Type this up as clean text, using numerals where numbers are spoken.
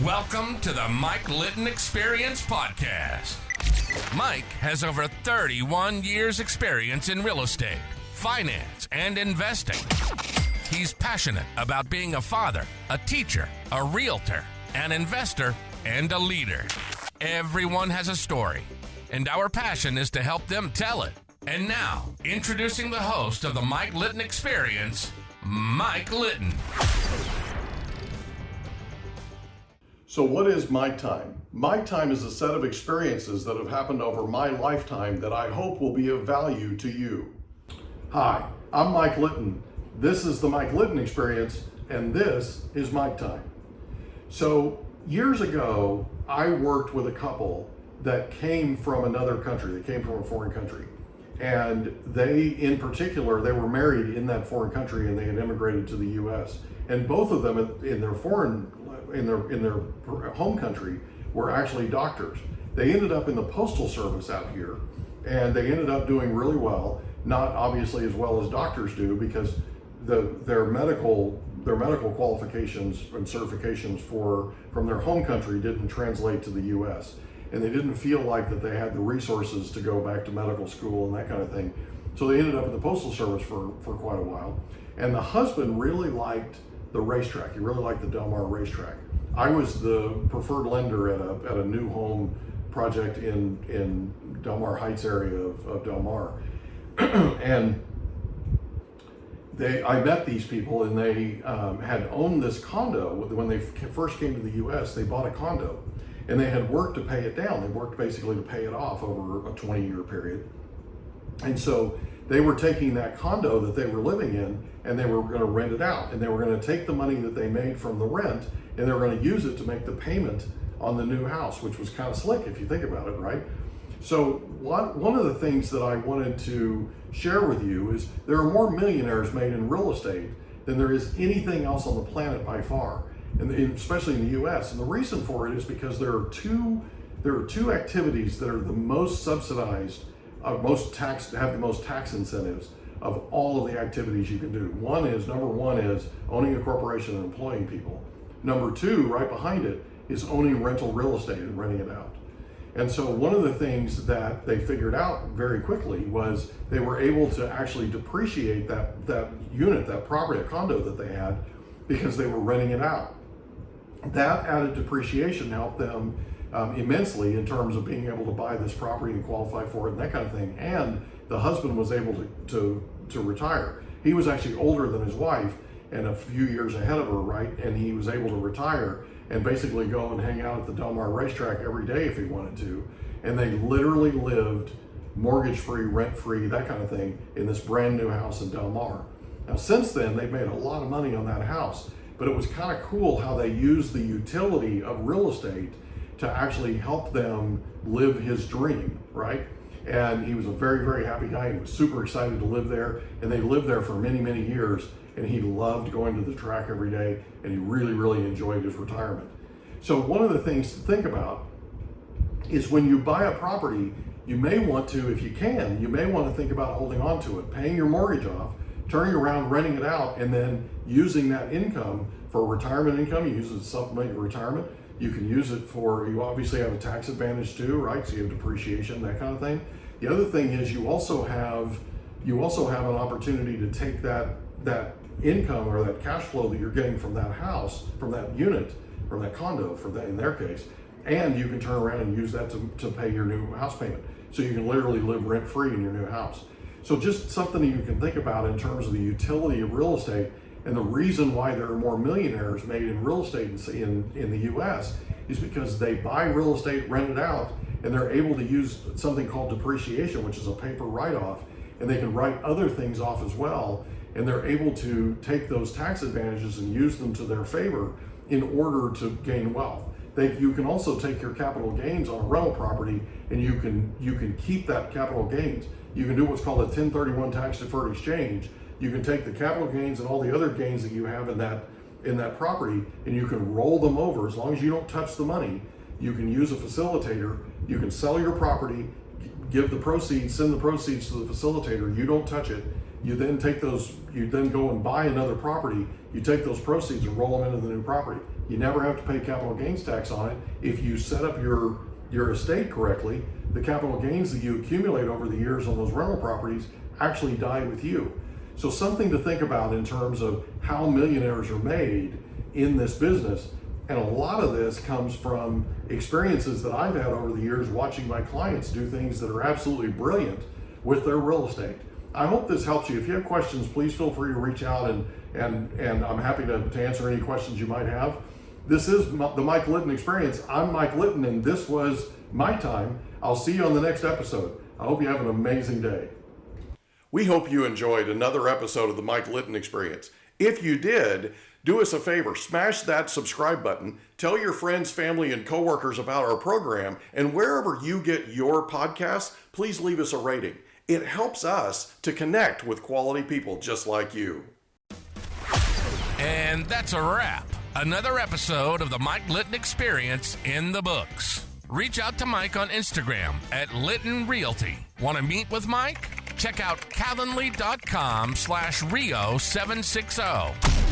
Welcome to the Mike Litton Experience Podcast. Mike has over 31 years experience in real estate, finance, and investing. He's passionate about being a father, a teacher, a realtor, an investor, and a leader. Everyone has a story, and our passion is to help them tell it. And now, introducing the host of the Mike Litton Experience, Mike Litton. So what is My Time? My Time is a set of experiences that have happened over my lifetime that I hope will be of value to you. Hi, I'm Mike Litton. This is the Mike Litton Experience, and this is My Time. So years ago, I worked with a couple that came from another country. They came from a foreign country. And they, in particular, they were married in that foreign country and they had immigrated to the U.S. And both of them in their home country were actually doctors. They ended up in the postal service out here, and they ended up doing really well, not obviously as well as doctors do, because their medical qualifications and certifications from their home country didn't translate to the U.S. and they didn't feel like that they had the resources to go back to medical school and that kind of thing. So they ended up in the postal service for quite a while. And the husband really liked the racetrack. He really liked the Del Mar racetrack. I was the preferred lender at a new home project in Del Mar Heights area of Del Mar. And I met these people, and they had owned this condo. When they first came to the US, they bought a condo, and they had worked to pay it down. They worked basically to pay it off over a 20-year period. And so they were taking that condo that they were living in, and they were going to rent it out, and they were going to take the money that they made from the rent, and they were going to use it to make the payment on the new house, which was kind of slick if you think about it, right? So one of the things that I wanted to share with you is there are more millionaires made in real estate than there is anything else on the planet by far, and especially in the US. And the reason for it is because there are two activities that are the most subsidized, have the most tax incentives of all of the activities you can do. Number one is owning a corporation and employing people. Number two, right behind it, is owning rental real estate and renting it out. And so one of the things that they figured out very quickly was they were able to actually depreciate that unit, that property, a condo that they had, because they were renting it out. That added depreciation helped them immensely in terms of being able to buy this property and qualify for it and that kind of thing. And the husband was able to retire. He was actually older than his wife and a few years ahead of her, right? And he was able to retire and basically go and hang out at the Del Mar racetrack every day if he wanted to. And they literally lived mortgage-free, rent-free, that kind of thing, in this brand new house in Del Mar. Now, since then, they've made a lot of money on that house, but it was kind of cool how they used the utility of real estate to actually help them live his dream, right? And he was a very, very happy guy. He was super excited to live there, and they lived there for many, many years, and he loved going to the track every day, and he really, really enjoyed his retirement. So one of the things to think about is when you buy a property, you may want to, if you can, you may want to think about holding on to it, paying your mortgage off, turning around, renting it out, and then using that income for retirement income. You use it to supplement your retirement. You can use it you obviously have a tax advantage too, right? So you have depreciation, that kind of thing. The other thing is you also have an opportunity to take that income or that cash flow that you're getting from that house, from that unit, from that condo, in their case, and you can turn around and use that to pay your new house payment. So you can literally live rent-free in your new house. So just something that you can think about in terms of the utility of real estate. And the reason why there are more millionaires made in real estate in the US is because they buy real estate, rent it out, and they're able to use something called depreciation, which is a paper write-off, and they can write other things off as well, and they're able to take those tax advantages and use them to their favor in order to gain wealth. You can also take your capital gains on a rental property, and you can keep that capital gains. You can do what's called a 1031 tax deferred exchange. You can take the capital gains and all the other gains that you have in that property, and you can roll them over. As long as you don't touch the money, you can use a facilitator. You can sell your property, send the proceeds to the facilitator. You don't touch it. You then go and buy another property. You take those proceeds and roll them into the new property. You never have to pay capital gains tax on it. If you set up your estate correctly, the capital gains that you accumulate over the years on those rental properties actually die with you. So something to think about in terms of how millionaires are made in this business. And a lot of this comes from experiences that I've had over the years watching my clients do things that are absolutely brilliant with their real estate. I hope this helps you. If you have questions, please feel free to reach out, and I'm happy to answer any questions you might have. This is the Mike Litton Experience. I'm Mike Litton, and this was my time. I'll see you on the next episode. I hope you have an amazing day. We hope you enjoyed another episode of the Mike Litton Experience. If you did, do us a favor, smash that subscribe button, tell your friends, family, and coworkers about our program, and wherever you get your podcasts, please leave us a rating. It helps us to connect with quality people just like you. And that's a wrap. Another episode of the Mike Litton Experience in the books. Reach out to Mike on Instagram at Litton Realty. Want to meet with Mike? Check out Calendly.com/Rio760.